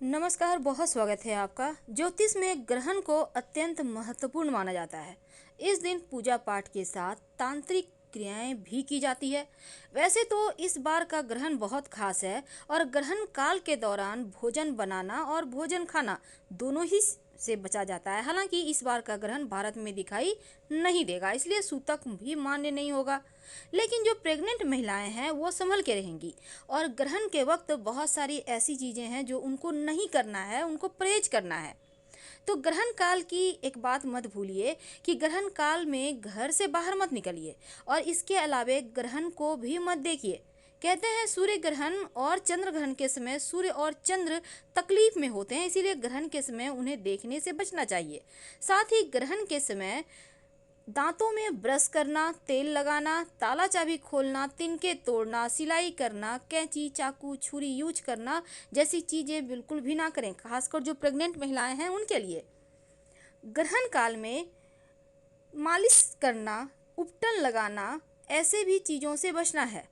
नमस्कार, बहुत स्वागत है आपका। ज्योतिष में ग्रहण को अत्यंत महत्वपूर्ण माना जाता है। इस दिन पूजा पाठ के साथ तांत्रिक क्रियाएं भी की जाती है। वैसे तो इस बार का ग्रहण बहुत खास है और ग्रहण काल के दौरान भोजन बनाना और भोजन खाना दोनों ही से बचा जाता है। हालांकि इस बार का ग्रहण भारत में दिखाई नहीं देगा, इसलिए सूतक भी मान्य नहीं होगा। लेकिन जो प्रेग्नेंट महिलाएं हैं वो संभल के रहेंगी। और ग्रहण के वक्त बहुत सारी ऐसी चीज़ें हैं जो उनको नहीं करना है, उनको परहेज करना है। तो ग्रहण काल की एक बात मत भूलिए कि ग्रहण काल में घर से बाहर मत निकलिए और इसके अलावे ग्रहण को भी मत देखिए। कहते हैं सूर्य ग्रहण और चंद्र ग्रहण के समय सूर्य और चंद्र तकलीफ में होते हैं, इसीलिए ग्रहण के समय उन्हें देखने से बचना चाहिए। साथ ही ग्रहण के समय दांतों में ब्रश करना, तेल लगाना, ताला चाबी खोलना, तिनके तोड़ना, सिलाई करना, कैंची, चाकू, छुरी यूज करना जैसी चीज़ें बिल्कुल भी ना करें, खासकर जो प्रेग्नेंट महिलाएं हैं उनके लिए। ग्रहण काल में मालिश करना, उपटन लगाना, ऐसे भी चीज़ों से बचना है।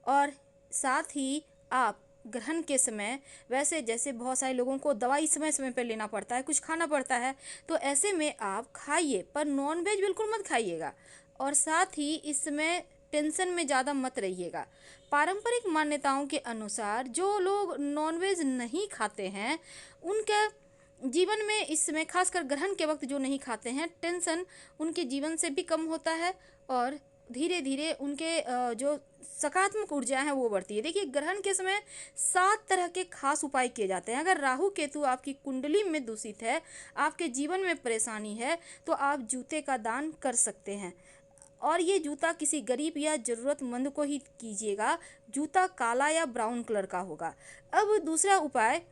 और साथ ही आप ग्रहण के समय, वैसे जैसे बहुत सारे लोगों को दवाई समय समय पर लेना पड़ता है, कुछ खाना पड़ता है, तो ऐसे में आप खाइए पर नॉनवेज बिल्कुल मत खाइएगा। और साथ ही इस समय टेंशन में ज़्यादा मत रहिएगा। पारंपरिक मान्यताओं के अनुसार जो लोग नॉनवेज नहीं खाते हैं उनके जीवन में इस समय, खासकर ग्रहण के वक्त जो नहीं खाते हैं, टेंशन उनके जीवन से भी कम होता है और धीरे धीरे उनके जो सकारात्मक ऊर्जा है वो बढ़ती है। देखिए, ग्रहण के समय 7 तरह के खास उपाय किए जाते हैं। अगर राहु केतु आपकी कुंडली में दूषित है, आपके जीवन में परेशानी है, तो आप जूते का दान कर सकते हैं। और ये जूता किसी गरीब या ज़रूरतमंद को ही कीजिएगा। जूता काला या ब्राउन कलर का होगा। अब दूसरा उपाय,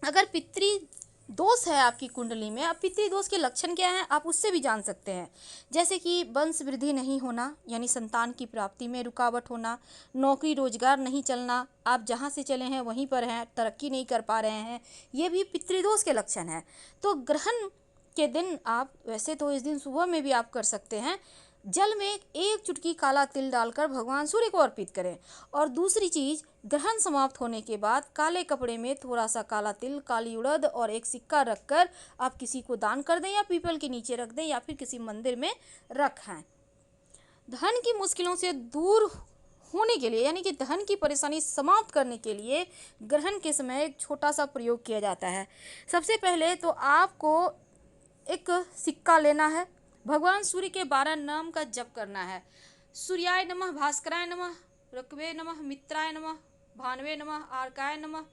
अगर पितृ दोष है आपकी कुंडली में, अब पितृ दोष के लक्षण क्या हैं आप उससे भी जान सकते हैं। जैसे कि वंश वृद्धि नहीं होना, यानी संतान की प्राप्ति में रुकावट होना, नौकरी रोजगार नहीं चलना, आप जहाँ से चले हैं वहीं पर हैं, तरक्की नहीं कर पा रहे हैं, ये भी पितृदोष के लक्षण हैं। तो ग्रहण के दिन आप, वैसे तो इस दिन सुबह में भी आप कर सकते हैं, जल में एक चुटकी काला तिल डालकर भगवान सूर्य को अर्पित करें। और दूसरी चीज़, ग्रहण समाप्त होने के बाद काले कपड़े में थोड़ा सा काला तिल, काली उड़द और एक सिक्का रखकर आप किसी को दान कर दें, या पीपल के नीचे रख दें, या फिर किसी मंदिर में रखें। धन की मुश्किलों से दूर होने के लिए, यानी कि धन की परेशानी समाप्त करने के लिए ग्रहण के समय एक छोटा सा प्रयोग किया जाता है। सबसे पहले तो आपको एक सिक्का लेना है, भगवान सूर्य के 12 नाम का जप करना है। सूर्याय नमः, भास्कराय नमः, ऋक्वे नमः, मित्राय नमः, भानवे नमः, आर्काय नमः,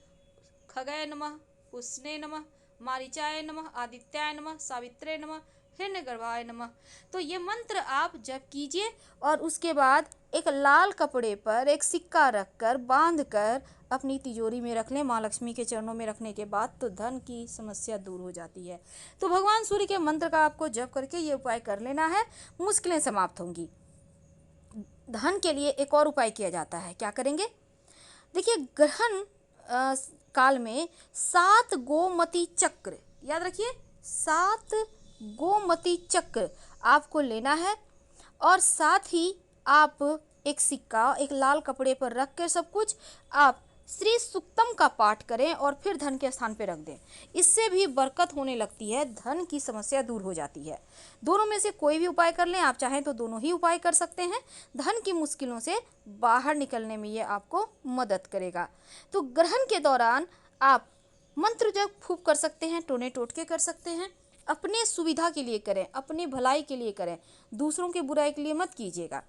खगय नमः, पुष्णे नमः, मारीचाय नमः, आदित्याय नमः, सावित्रे नमः, हिरण्यगर्भाय नमः। तो ये मंत्र आप जप कीजिए और उसके बाद एक लाल कपड़े पर एक सिक्का रखकर बांध कर अपनी तिजोरी में रख लें। माँ लक्ष्मी के चरणों में रखने के बाद तो धन की समस्या दूर हो जाती है। तो भगवान सूर्य के मंत्र का आपको जप करके ये उपाय कर लेना है, मुश्किलें समाप्त होंगी। धन के लिए एक और उपाय किया जाता है, क्या करेंगे? देखिए, ग्रहण काल में 7 गोमती चक्र, याद रखिए, 7 गोमती चक्र आपको लेना है। और साथ ही आप एक सिक्का एक लाल कपड़े पर रख कर सब कुछ आप श्री सुक्तम का पाठ करें और फिर धन के स्थान पर रख दें। इससे भी बरकत होने लगती है, धन की समस्या दूर हो जाती है। दोनों में से कोई भी उपाय कर लें, आप चाहें तो दोनों ही उपाय कर सकते हैं। धन की मुश्किलों से बाहर निकलने में ये आपको मदद करेगा। तो ग्रहण के दौरान आप मंत्र जप फूंक कर सकते हैं, टोने टोटके कर सकते हैं। अपने सुविधा के लिए करें, अपनी भलाई के लिए करें, दूसरों के बुराई के लिए मत कीजिएगा।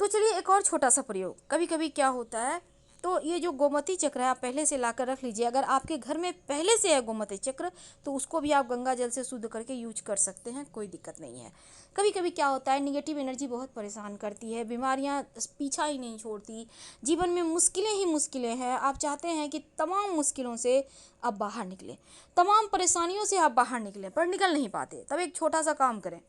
तो चलिए एक और छोटा सा प्रयोग। कभी कभी क्या होता है, तो ये जो गोमती चक्र है आप पहले से लाकर रख लीजिए। अगर आपके घर में पहले से है गोमती चक्र तो उसको भी आप गंगा जल से शुद्ध करके यूज कर सकते हैं, कोई दिक्कत नहीं है। कभी कभी क्या होता है, निगेटिव एनर्जी बहुत परेशान करती है, बीमारियां पीछा ही नहीं छोड़ती, जीवन में मुश्किलें ही मुश्किलें हैं। आप चाहते हैं कि तमाम मुश्किलों से आप बाहर निकलें, तमाम परेशानियों से आप बाहर निकलें, पर निकल नहीं पाते। तब एक छोटा सा काम करें।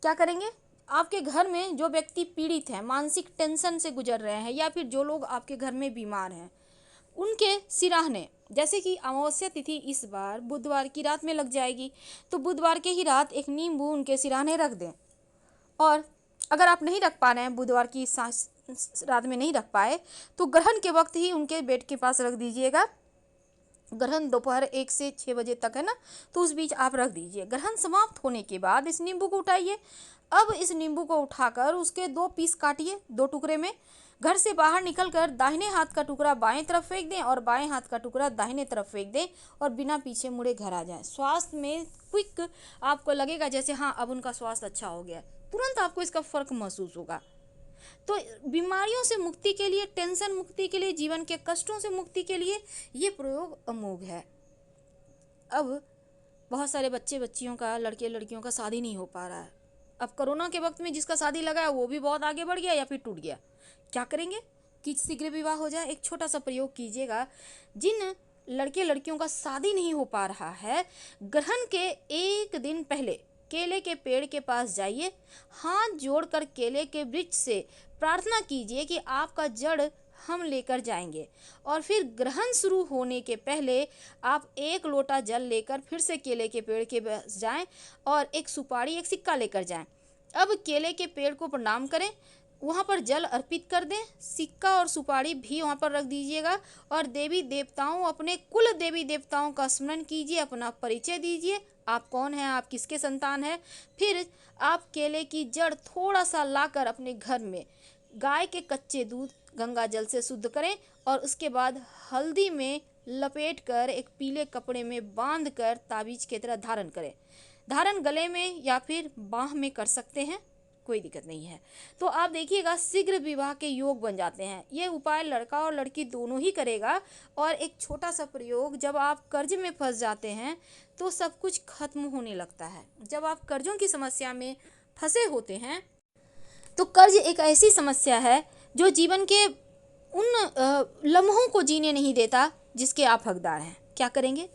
क्या करेंगे? आपके घर में जो व्यक्ति पीड़ित हैं, मानसिक टेंशन से गुजर रहे हैं, या फिर जो लोग आपके घर में बीमार हैं, उनके सिराहने, जैसे कि अमावस्या तिथि इस बार बुधवार की रात में लग जाएगी, तो बुधवार के ही रात एक नींबू उनके सिराहने रख दें। और अगर आप नहीं रख पा रहे हैं, बुधवार की रात में नहीं रख पाए, तो ग्रहण के वक्त ही उनके बेड के पास रख दीजिएगा। ग्रहण दोपहर 1 से 6 बजे तक है ना, तो उस बीच आप रख दीजिए। ग्रहण समाप्त होने के बाद इस नींबू को उठाइए। अब इस नींबू को उठाकर उसके 2 पीस काटिए, 2 टुकड़े में। घर से बाहर निकलकर दाहिने हाथ का टुकड़ा बाएं तरफ फेंक दें और बाएं हाथ का टुकड़ा दाहिने तरफ फेंक दें और बिना पीछे मुड़े घर आ जाएं। स्वास्थ्य में क्विक आपको लगेगा जैसे हाँ अब उनका स्वास्थ्य अच्छा हो गया, तुरंत आपको इसका फर्क महसूस होगा। तो बीमारियों से मुक्ति के लिए, टेंशन मुक्ति के लिए, जीवन के कष्टों से मुक्ति के लिए ये प्रयोग अमोघ है। अब बहुत सारे बच्चे बच्चियों का, लड़के लड़कियों का शादी नहीं हो पा रहा है। अब कोरोना के वक्त में जिसका शादी लगा है वो भी बहुत आगे बढ़ गया या फिर टूट गया। क्या करेंगे कि शीघ्र विवाह हो जाए? एक छोटा सा प्रयोग कीजिएगा। जिन लड़के लड़कियों का शादी नहीं हो पा रहा है, ग्रहण के 1 दिन पहले केले के पेड़ के पास जाइए, हाथ जोड़कर केले के वृक्ष से प्रार्थना कीजिए कि आपका जड़ हम लेकर जाएंगे। और फिर ग्रहण शुरू होने के पहले आप 1 लोटा जल लेकर फिर से केले के पेड़ के पास जाएं और एक सुपारी, एक सिक्का लेकर जाएं। अब केले के पेड़ को प्रणाम करें, वहाँ पर जल अर्पित कर दें, सिक्का और सुपारी भी वहाँ पर रख दीजिएगा और देवी देवताओं, अपने कुल देवी देवताओं का स्मरण कीजिए, अपना परिचय दीजिए, आप कौन हैं, आप किसके संतान हैं। फिर आप केले की जड़ थोड़ा सा लाकर अपने घर में गाय के कच्चे दूध गंगा जल से शुद्ध करें और उसके बाद हल्दी में लपेट कर एक पीले कपड़े में बांध कर ताबीज की तरह धारण करें। धारण गले में या फिर बाह में कर सकते हैं, कोई दिक्कत नहीं है। तो आप देखिएगा शीघ्र विवाह के योग बन जाते हैं। ये उपाय लड़का और लड़की दोनों ही करेगा। और एक छोटा सा प्रयोग, जब आप कर्ज में फंस जाते हैं तो सब कुछ खत्म होने लगता है। जब आप कर्जों की समस्या में फंसे होते हैं तो कर्ज एक ऐसी समस्या है जो जीवन के उन लम्हों को जीने नहीं देता जिसके आप हकदार हैं। क्या करेंगे?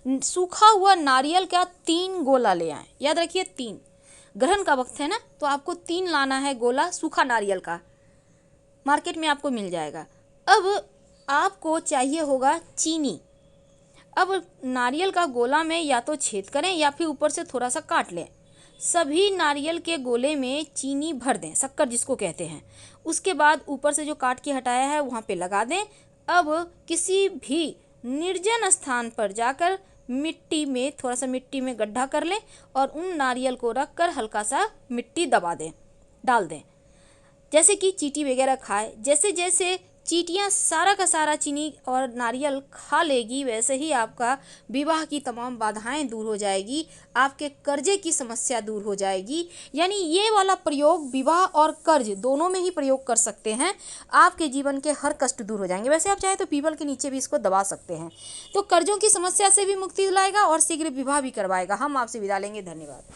सूखा हुआ नारियल का 3 गोला ले आएं। याद रखिए 3, ग्रहण का वक्त है ना, तो आपको 3 लाना है गोला सूखा नारियल का, मार्केट में आपको मिल जाएगा। अब आपको चाहिए होगा चीनी। अब नारियल का गोला में या तो छेद करें या फिर ऊपर से थोड़ा सा काट लें। सभी नारियल के गोले में चीनी भर दें, शक्कर जिसको कहते हैं। उसके बाद ऊपर से जो काट के हटाया है वहाँ पे लगा दें। अब किसी भी निर्जन स्थान पर जाकर मिट्टी में, थोड़ा सा मिट्टी में गड्ढा कर लें और उन नारियल को रख कर हल्का सा मिट्टी दबा दें, डाल दें, जैसे कि चींटी वगैरह खाए। जैसे जैसे चींटियाँ सारा का सारा चीनी और नारियल खा लेगी, वैसे ही आपका विवाह की तमाम बाधाएं दूर हो जाएगी, आपके कर्जे की समस्या दूर हो जाएगी। यानी ये वाला प्रयोग विवाह और कर्ज दोनों में ही प्रयोग कर सकते हैं, आपके जीवन के हर कष्ट दूर हो जाएंगे। वैसे आप चाहे तो पीपल के नीचे भी इसको दबा सकते हैं। तो कर्जों की समस्या से भी मुक्ति दिलाएगा और शीघ्र विवाह भी करवाएगा। हम आपसे विदा लेंगे, धन्यवाद।